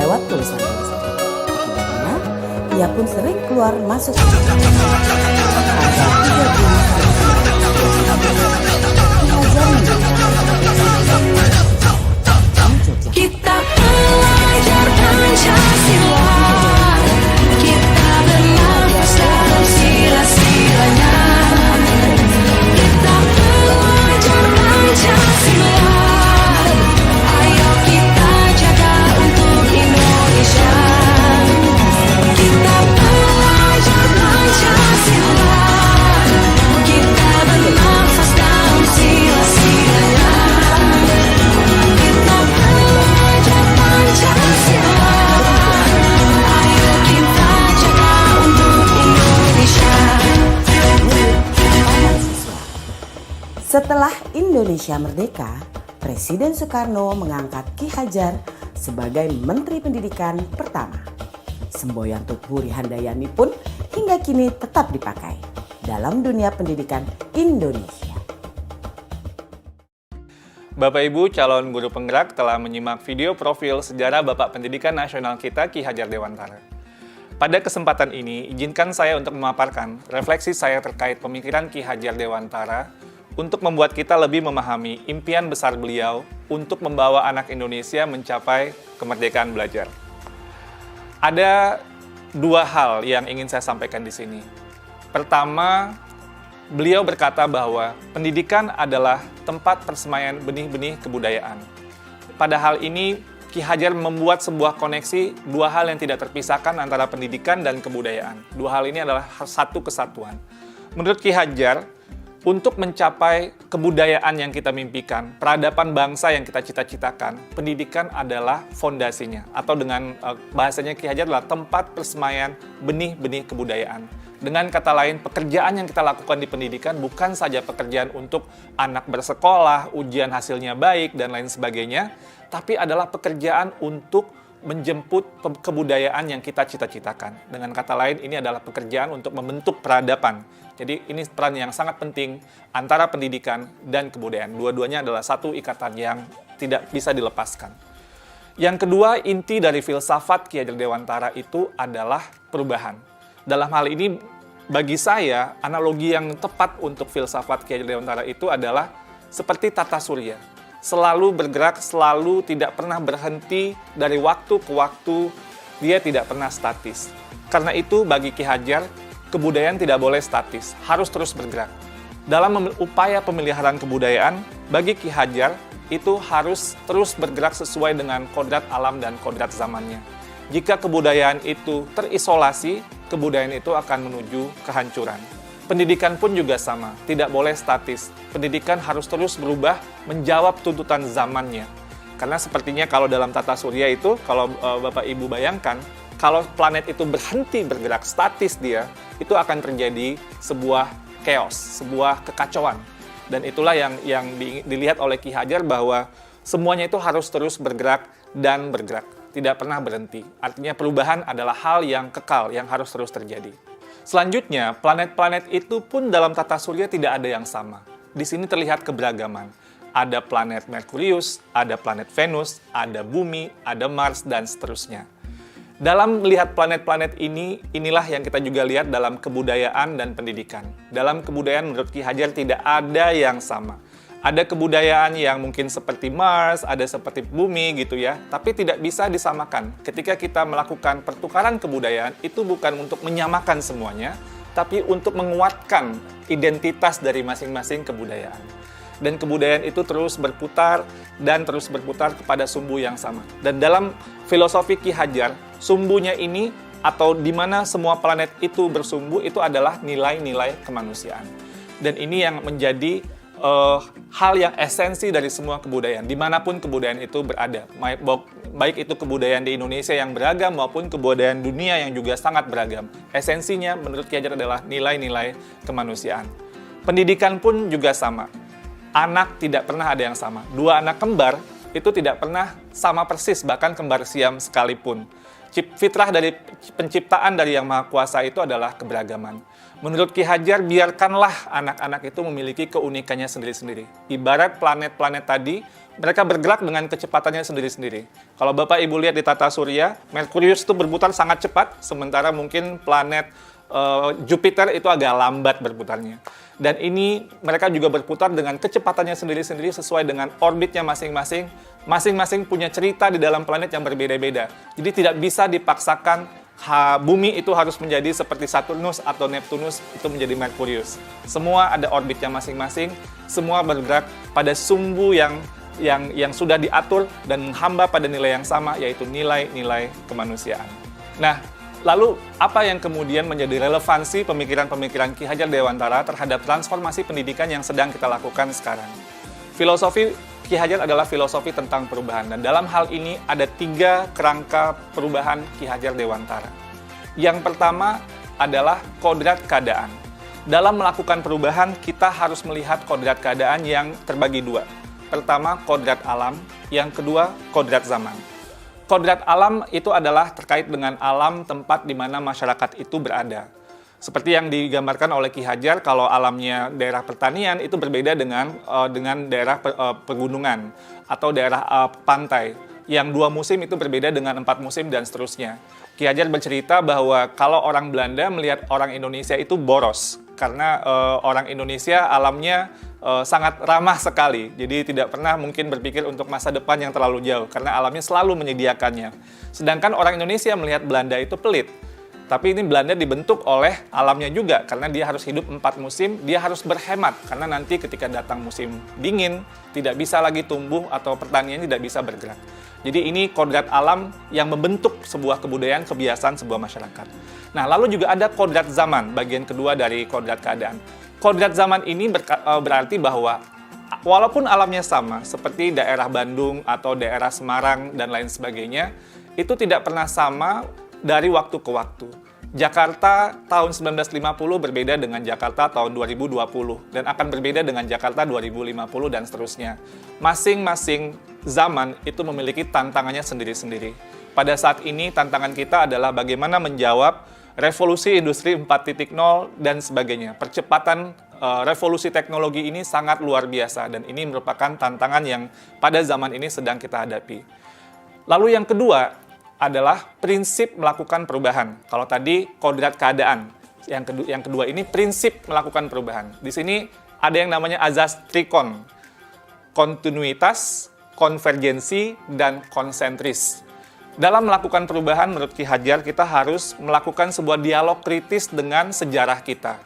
lewat tulisan-tulisan. Akibatnya, ia pun sering keluar masuk penjara. Pada 30 Kita belajar Pancasila, kita bernafas dalam sila-silanya. Kita belajar Pancasila, ayo kita jaga untuk Indonesia. Kita belajar Pancasila, kita bernafas dalam sila-silanya. Kita belajar Pancasila, ayo kita jaga untuk Indonesia. Setelah Indonesia merdeka, Presiden Soekarno mengangkat Ki Hajar sebagai Menteri Pendidikan pertama. Semboyan Tutburi Handayani pun hingga kini tetap dipakai dalam dunia pendidikan Indonesia. Bapak Ibu calon guru penggerak telah menyimak video profil sejarah Bapak Pendidikan Nasional kita Ki Hajar Dewantara. Pada kesempatan ini, izinkan saya untuk memaparkan refleksi saya terkait pemikiran Ki Hajar Dewantara untuk membuat kita lebih memahami impian besar beliau untuk membawa anak Indonesia mencapai kemerdekaan belajar. Ada dua hal yang ingin saya sampaikan di sini. Pertama, beliau berkata bahwa pendidikan adalah tempat persemaian benih-benih kebudayaan. Pada hal ini, Ki Hajar membuat sebuah koneksi dua hal yang tidak terpisahkan antara pendidikan dan kebudayaan. Dua hal ini adalah satu kesatuan. Menurut Ki Hajar, untuk mencapai kebudayaan yang kita mimpikan, peradaban bangsa yang kita cita-citakan, pendidikan adalah fondasinya. Atau dengan bahasanya Ki Hajar adalah tempat persemaian benih-benih kebudayaan. Dengan kata lain, pekerjaan yang kita lakukan di pendidikan bukan saja pekerjaan untuk anak bersekolah, ujian hasilnya baik, dan lain sebagainya, tapi adalah pekerjaan untuk menjemput kebudayaan yang kita cita-citakan. Dengan kata lain, ini adalah pekerjaan untuk membentuk peradaban. Jadi ini peran yang sangat penting antara pendidikan dan kebudayaan. Dua-duanya adalah satu ikatan yang tidak bisa dilepaskan. Yang kedua, inti dari filsafat Ki Hajar Dewantara itu adalah perubahan. Dalam hal ini, bagi saya, analogi yang tepat untuk filsafat Ki Hajar Dewantara itu adalah seperti tata surya. Selalu bergerak, selalu tidak pernah berhenti dari waktu ke waktu, dia tidak pernah statis. Karena itu, bagi Ki Hajar, kebudayaan tidak boleh statis, harus terus bergerak. Dalam upaya pemeliharaan kebudayaan, bagi Ki Hajar, itu harus terus bergerak sesuai dengan kodrat alam dan kodrat zamannya. Jika kebudayaan itu terisolasi, kebudayaan itu akan menuju kehancuran. Pendidikan pun juga sama, tidak boleh statis. Pendidikan harus terus berubah, menjawab tuntutan zamannya. Karena sepertinya kalau dalam tata surya itu, kalau Bapak Ibu bayangkan, kalau planet itu berhenti bergerak, statis dia, itu akan terjadi sebuah chaos, sebuah kekacauan. Dan itulah yang dilihat oleh Ki Hajar bahwa semuanya itu harus terus bergerak dan bergerak, tidak pernah berhenti. Artinya perubahan adalah hal yang kekal, yang harus terus terjadi. Selanjutnya, planet-planet itu pun dalam tata surya tidak ada yang sama. Di sini terlihat keberagaman. Ada planet Merkurius, ada planet Venus, ada Bumi, ada Mars, dan seterusnya. Dalam melihat planet-planet ini, inilah yang kita juga lihat dalam kebudayaan dan pendidikan. Dalam kebudayaan menurut Ki Hajar tidak ada yang sama. Ada kebudayaan yang mungkin seperti Mars, ada seperti Bumi gitu ya, tapi tidak bisa disamakan. Ketika kita melakukan pertukaran kebudayaan, itu bukan untuk menyamakan semuanya, tapi untuk menguatkan identitas dari masing-masing kebudayaan. Dan kebudayaan itu terus berputar dan terus berputar kepada sumbu yang sama. Dan dalam filosofi Ki Hajar, sumbunya ini atau di mana semua planet itu bersumbu itu adalah nilai-nilai kemanusiaan. Dan ini yang menjadi hal yang esensi dari semua kebudayaan, dimanapun kebudayaan itu berada. Baik itu kebudayaan di Indonesia yang beragam maupun kebudayaan dunia yang juga sangat beragam. Esensinya menurut Ki Hajar adalah nilai-nilai kemanusiaan. Pendidikan pun juga sama. Anak tidak pernah ada yang sama. Dua anak kembar itu tidak pernah sama persis, bahkan kembar siam sekalipun. Fitrah dari penciptaan dari Yang Maha Kuasa itu adalah keberagaman. Menurut Ki Hajar, biarkanlah anak-anak itu memiliki keunikannya sendiri-sendiri. Ibarat planet-planet tadi, mereka bergerak dengan kecepatannya sendiri-sendiri. Kalau Bapak Ibu lihat di tata surya, Merkurius itu berputar sangat cepat, sementara mungkin planet Jupiter itu agak lambat berputarnya. Dan ini mereka juga berputar dengan kecepatannya sendiri-sendiri sesuai dengan orbitnya masing-masing. Masing-masing punya cerita di dalam planet yang berbeda-beda. Jadi tidak bisa dipaksakan bumi itu harus menjadi seperti Saturnus atau Neptunus itu menjadi Merkurius. Semua ada orbitnya masing-masing, semua bergerak pada sumbu yang sudah diatur dan menghamba pada nilai yang sama, yaitu nilai-nilai kemanusiaan. Nah, lalu apa yang kemudian menjadi relevansi pemikiran-pemikiran Ki Hajar Dewantara terhadap transformasi pendidikan yang sedang kita lakukan sekarang? Filosofi Ki Hajar adalah filosofi tentang perubahan, dan dalam hal ini ada 3 kerangka perubahan Ki Hajar Dewantara. Yang pertama adalah kodrat keadaan. Dalam melakukan perubahan, kita harus melihat kodrat keadaan yang terbagi 2. Pertama, kodrat alam. Yang kedua, kodrat zaman. Kodrat alam itu adalah terkait dengan alam tempat di mana masyarakat itu berada. Seperti yang digambarkan oleh Ki Hajar, kalau alamnya daerah pertanian itu berbeda dengan daerah pegunungan atau daerah pantai. Yang 2 musim itu berbeda dengan 4 musim dan seterusnya. Ki Hajar bercerita bahwa kalau orang Belanda melihat orang Indonesia itu boros, karena orang Indonesia alamnya sangat ramah sekali. Jadi tidak pernah mungkin berpikir untuk masa depan yang terlalu jauh, karena alamnya selalu menyediakannya. Sedangkan orang Indonesia melihat Belanda itu pelit. Tapi ini Belanda dibentuk oleh alamnya juga, karena dia harus hidup 4 musim, dia harus berhemat, karena nanti ketika datang musim dingin, tidak bisa lagi tumbuh atau pertanian tidak bisa bergerak. Jadi ini kodrat alam yang membentuk sebuah kebudayaan, kebiasaan sebuah masyarakat. Nah, lalu juga ada kodrat zaman, bagian kedua dari kodrat keadaan. Kodrat zaman ini berarti bahwa walaupun alamnya sama, seperti daerah Bandung atau daerah Semarang dan lain sebagainya, itu tidak pernah sama dari waktu ke waktu. Jakarta tahun 1950 berbeda dengan Jakarta tahun 2020 dan akan berbeda dengan Jakarta 2050 dan seterusnya. Masing-masing zaman itu memiliki tantangannya sendiri-sendiri. Pada saat ini tantangan kita adalah bagaimana menjawab revolusi industri 4.0 dan sebagainya. Percepatan revolusi teknologi ini sangat luar biasa dan ini merupakan tantangan yang pada zaman ini sedang kita hadapi. Lalu yang kedua adalah prinsip melakukan perubahan. Kalau tadi kodrat keadaan, yang kedua ini prinsip melakukan perubahan. Di sini ada yang namanya azas trikon, kontinuitas, konvergensi, dan konsentris. Dalam melakukan perubahan, menurut Ki Hajar, kita harus melakukan sebuah dialog kritis dengan sejarah kita.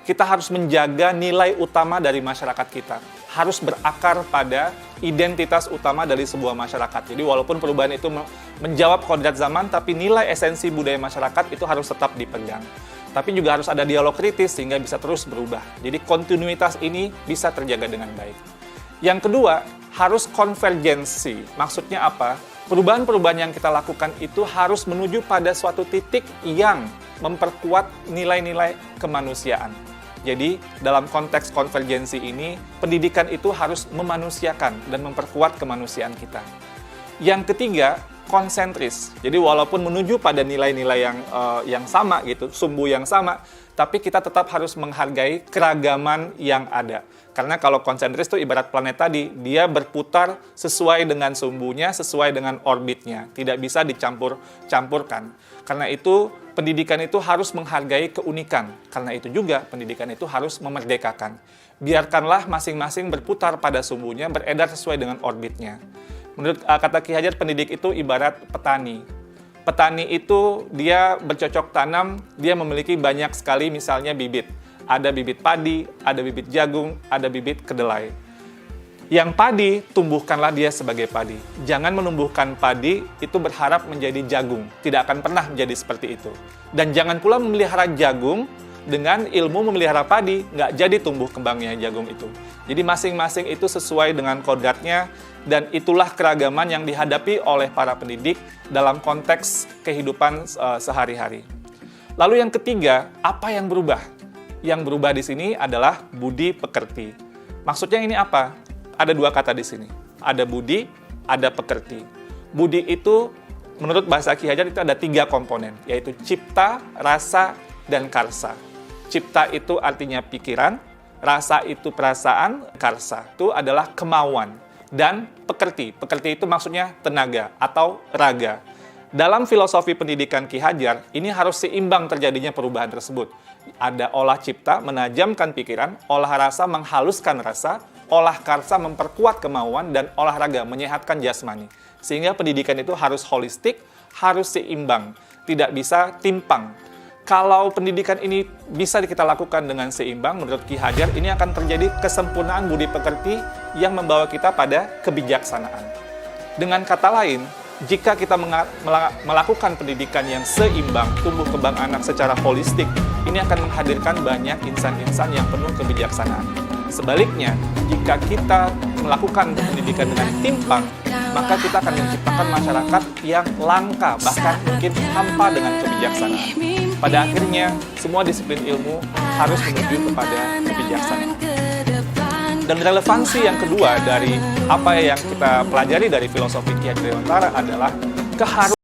Kita harus menjaga nilai utama dari masyarakat kita. Harus berakar pada identitas utama dari sebuah masyarakat. Jadi walaupun perubahan itu menjawab kodrat zaman, tapi nilai esensi budaya masyarakat itu harus tetap dipegang. Tapi juga harus ada dialog kritis sehingga bisa terus berubah. Jadi kontinuitas ini bisa terjaga dengan baik. Yang kedua, harus konvergensi. Maksudnya apa? Perubahan-perubahan yang kita lakukan itu harus menuju pada suatu titik yang memperkuat nilai-nilai kemanusiaan. Jadi, dalam konteks konvergensi ini, pendidikan itu harus memanusiakan dan memperkuat kemanusiaan kita. Yang ketiga, konsentris. Jadi, walaupun menuju pada nilai-nilai yang sama gitu, sumbu yang sama, tapi kita tetap harus menghargai keragaman yang ada. Karena kalau konsentris itu ibarat planet tadi, dia berputar sesuai dengan sumbunya, sesuai dengan orbitnya. Tidak bisa dicampur-campurkan. Karena itu, pendidikan itu harus menghargai keunikan. Karena itu juga, pendidikan itu harus memerdekakan. Biarkanlah masing-masing berputar pada sumbunya, beredar sesuai dengan orbitnya. Menurut kata Ki Hajar, pendidik itu ibarat petani. Petani itu dia bercocok tanam, dia memiliki banyak sekali misalnya bibit. Ada bibit padi, ada bibit jagung, ada bibit kedelai. Yang padi, tumbuhkanlah dia sebagai padi. Jangan menumbuhkan padi itu berharap menjadi jagung. Tidak akan pernah menjadi seperti itu. Dan jangan pula memelihara jagung dengan ilmu memelihara padi, nggak jadi tumbuh kembangnya jagung itu. Jadi masing-masing itu sesuai dengan kodratnya, dan itulah keragaman yang dihadapi oleh para pendidik dalam konteks kehidupan sehari-hari. Lalu yang ketiga, apa yang berubah? Yang berubah di sini adalah budi pekerti. Maksudnya ini apa? Ada 2 kata di sini. Ada budi, ada pekerti. Budi itu, menurut bahasa Ki Hajar, itu ada 3 komponen, yaitu cipta, rasa, dan karsa. Cipta itu artinya pikiran, rasa itu perasaan, karsa itu adalah kemauan. dan pekerti. Pekerti itu maksudnya tenaga atau raga. Dalam filosofi pendidikan Ki Hajar, ini harus seimbang terjadinya perubahan tersebut. Ada olah cipta, menajamkan pikiran, olah rasa, menghaluskan rasa, olah karsa, memperkuat kemauan, dan olahraga, menyehatkan jasmani. Sehingga pendidikan itu harus holistik, harus seimbang, tidak bisa timpang. Kalau pendidikan ini bisa kita lakukan dengan seimbang, menurut Ki Hajar, ini akan terjadi kesempurnaan budi pekerti yang membawa kita pada kebijaksanaan. Dengan kata lain, jika kita melakukan pendidikan yang seimbang, tumbuh kembang anak secara holistik, ini akan menghadirkan banyak insan-insan yang penuh kebijaksanaan. Sebaliknya, jika kita melakukan pendidikan dengan timpang, maka kita akan menciptakan masyarakat yang langka, bahkan mungkin hampa dengan kebijaksanaan. Pada akhirnya, semua disiplin ilmu harus menuju kepada kebijaksanaan. Dan relevansi yang kedua dari apa yang kita pelajari dari filosofi Ki Hajar Dewantara adalah keharusan